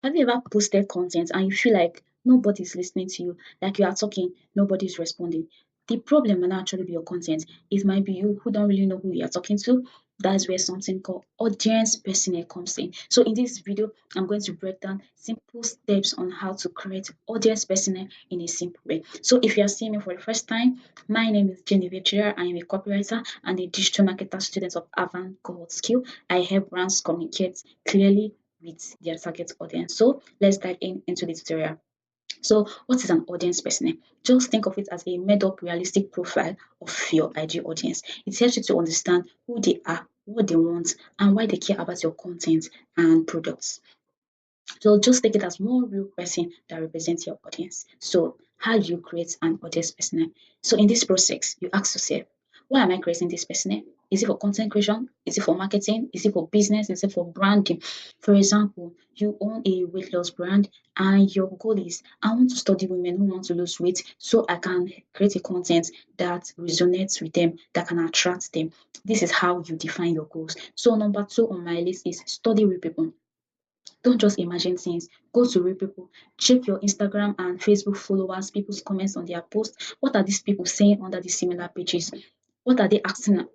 Have you ever posted content and you feel like nobody's listening to you? Like you are talking, nobody's responding. The problem might not actually be your content. It might be you who don't really know who you are talking to. That's where something called audience personnel comes in. So in this video, I'm going to break down simple steps on how to create audience personnel in a simple way. So if you are seeing me for the first time, my name is Genevieve Chira. I am a copywriter and a digital marketer student of Avant Gold Skill. I help brands communicate clearly with their target audience. So let's dive into the tutorial. So what is an audience persona? Just think of it as a made up realistic profile of your ideal audience. It helps you to understand who they are, what they want, and why they care about your content and products. So just take it as one real person that represents your audience. So how do you create an audience persona? So in this process, you ask yourself, why am I creating this persona? Is it for content creation? Is it for marketing? Is it for business? Is it for branding? For example, you own a weight loss brand and your goal is I want to study women who want to lose weight so I can create a content that resonates with them, that can attract them. This is how you define your goals. So number two on my list is study with people. Don't just imagine things. Go to real people. Check your Instagram and Facebook followers, people's comments on their posts. What are these people saying under these similar pages? What are they asking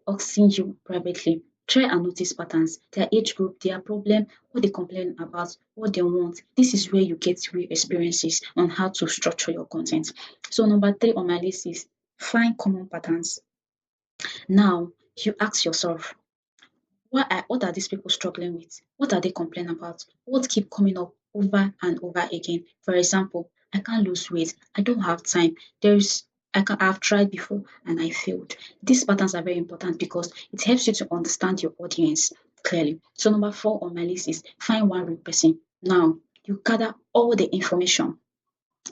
you privately? Try and notice patterns, their age group, their problem, what they complain about, what they want. This is where you get real experiences on how to structure your content. So number three on my list is find common patterns. Now you ask yourself, what are these people struggling with? What are they complaining about? What keep coming up over and over again? For example, I can't lose weight. I don't have time. I've tried before and I failed. These patterns are very important because it helps you to understand your audience clearly. So number four on my list is find one real person. Now you gather all the information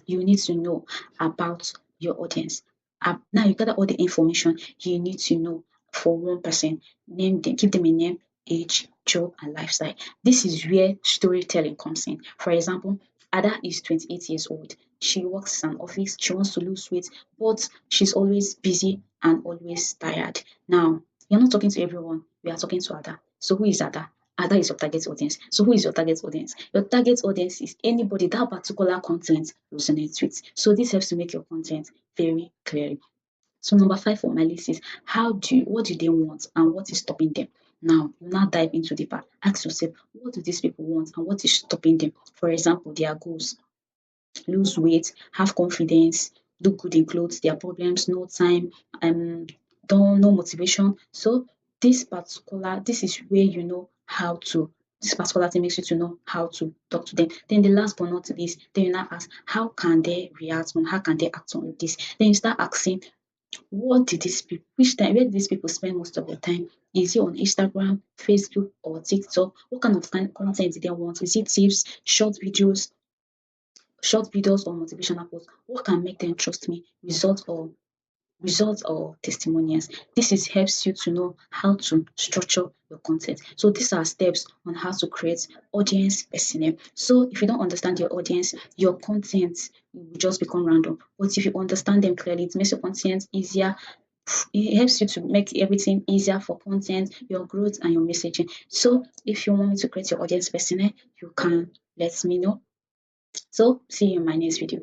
you need to know about your audience. Now you gather all the information you need to know for one person. Name them, give them a name, age, job, and lifestyle. This is where storytelling comes in. For example, Ada is 28 years old. She works in an office. She wants to lose weight, but she's always busy and always tired. Now, you're not talking to everyone. We are talking to Ada. So who is Ada? Ada is your target audience. So who is your target audience? Your target audience is anybody that particular content resonates with. So this helps to make your content very clear. So number five on my list is what do they want and what is stopping them? Now, you now dive into deeper. Ask yourself, what do these people want and what is stopping them? For example, their goals: lose weight, have confidence, look good in clothes, their problems, no time, don't no motivation. So this is where you know how to this particular thing makes you to know how to talk to them. Then the last but not least, then you now ask how can they react on how can they act on this? Then you start asking what did these people which time where did these people spend most of their time? Is it on Instagram, Facebook, or TikTok? What kind of content do they want? Is it tips, short videos or motivational posts? What can make them trust me? Results or testimonials. This is helps you to know how to structure your content. So these are steps on how to create audience personnel. So if you don't understand your audience, your content will just become random. But if you understand them clearly, it makes your content easier. It helps you to make everything easier for content, your growth, and your messaging. So if you want me to create your audience personnel, you can let me know. So see you in my next video.